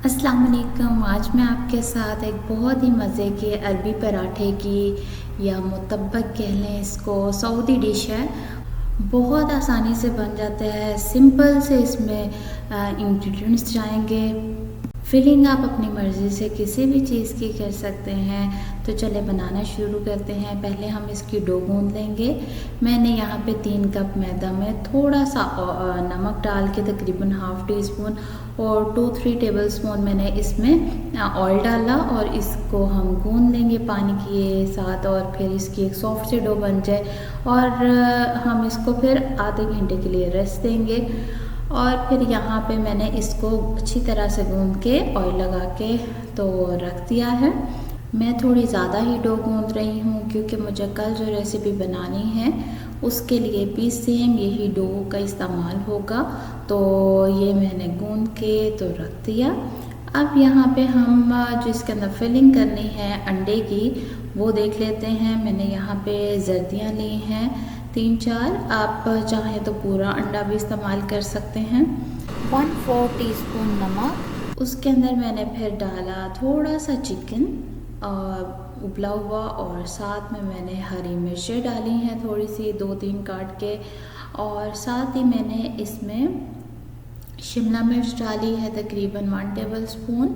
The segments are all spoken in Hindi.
अस्सलाम वालेकुम। आज मैं आपके साथ एक बहुत ही मज़े के अरबी पराठे की या मुतब्बक कह लें इसको, सऊदी डिश है। बहुत आसानी से बन जाता है, सिंपल से इसमें इंग्रेडिएंट्स जाएंगे। फिलिंग आप अपनी मर्ज़ी से किसी भी चीज़ की कर सकते हैं। तो चले बनाना शुरू करते हैं। पहले हम इसकी डो गूंद लेंगे। मैंने यहाँ पे 3 कप मैदा में थोड़ा सा नमक डाल के तकरीबन हाफ़ टी स्पून और 2-3 टेबल स्पून मैंने इसमें ऑयल डाला और इसको हम गूंद लेंगे पानी के साथ और फिर इसकी एक सॉफ्ट सी डो बन जाए और हम इसको फिर आधे घंटे के लिए रेस्ट देंगे। और फिर यहाँ पे मैंने इसको अच्छी तरह से गूंद के ऑयल लगा के तो रख दिया है। मैं थोड़ी ज़्यादा ही डो गूंद रही हूँ क्योंकि मुझे कल जो रेसिपी बनानी है उसके लिए भी सेम यही डो का इस्तेमाल होगा। तो ये मैंने गूंद के तो रख दिया। अब यहाँ पे हम जो इसके अंदर फिलिंग करनी है अंडे की वो देख लेते हैं। मैंने यहाँ पे जर्दियाँ ली हैं 3-4, आप चाहें तो पूरा अंडा भी इस्तेमाल कर सकते हैं। 1/4 टीस्पून नमक, उसके अंदर मैंने फिर डाला थोड़ा सा चिकन और उबला हुआ और साथ में मैंने हरी मिर्चें डाली हैं थोड़ी सी 2-3 काट के और साथ ही मैंने इसमें शिमला मिर्च डाली है तकरीबन 1 टेबल स्पून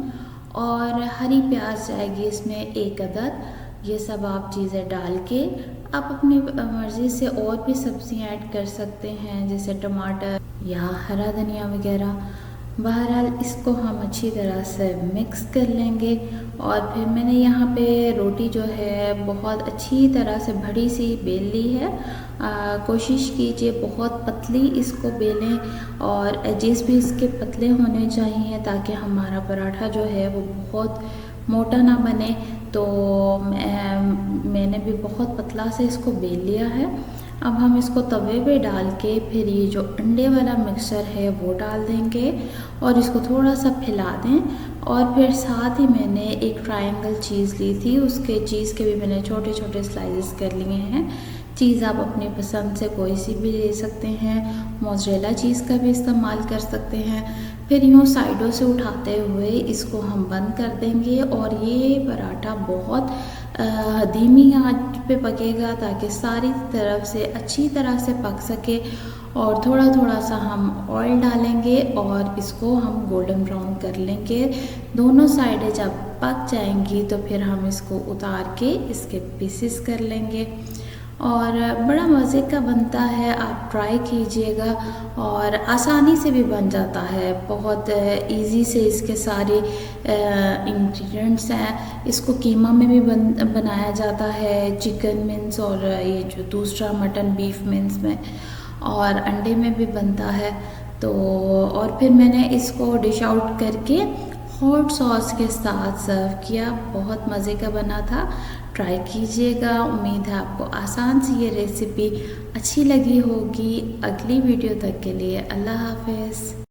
और हरी प्याज जाएगी इसमें 1 अदद। ये सब आप चीज़ें डाल के आप अपनी मर्ज़ी से और भी सब्जियां ऐड कर सकते हैं जैसे टमाटर या हरा धनिया वगैरह। बहरहाल इसको हम अच्छी तरह से मिक्स कर लेंगे और फिर मैंने यहाँ पे रोटी जो है बहुत अच्छी तरह से बड़ी सी बेल ली है। कोशिश कीजिए बहुत पतली इसको बेलें और एजेस भी इसके पतले होने चाहिए ताकि हमारा पराठा जो है वो बहुत मोटा ना बने। तो मैंने भी बहुत पतला से इसको बेल लिया है। अब हम इसको तवे पे डाल के फिर ये जो अंडे वाला मिक्सचर है वो डाल देंगे और इसको थोड़ा सा फैला दें। और फिर साथ ही मैंने एक ट्रायंगल चीज़ ली थी, उसके चीज़ के भी मैंने छोटे छोटे स्लाइसेस कर लिए हैं। चीज़ आप अपनी पसंद से कोई सी भी ले सकते हैं, मोज़रेला चीज़ का भी इस्तेमाल कर सकते हैं। फिर यूँ साइडों से उठाते हुए इसको हम बंद कर देंगे और ये पराठा बहुत धीमी आंच पे पकेगा ताकि सारी तरफ से अच्छी तरह से पक सके। और थोड़ा थोड़ा सा हम ऑयल डालेंगे और इसको हम गोल्डन ब्राउन कर लेंगे। दोनों साइडें जब पक जाएंगी तो फिर हम इसको उतार के इसके पीसेस कर लेंगे और बड़ा मज़े का बनता है। आप ट्राई कीजिएगा और आसानी से भी बन जाता है, बहुत इजी से इसके सारे इंग्रेडिएंट्स हैं। इसको कीमा में भी बनाया जाता है, चिकन मिन्स और ये जो दूसरा मटन बीफ मिन्स में, और अंडे में भी बनता है। तो और फिर मैंने इसको डिश आउट करके हॉट सॉस के साथ सर्व किया। बहुत मज़े का बना था, ट्राई कीजिएगा। उम्मीद है आपको आसान सी ये रेसिपी अच्छी लगी होगी। अगली वीडियो तक के लिए अल्लाह हाफ़िज़।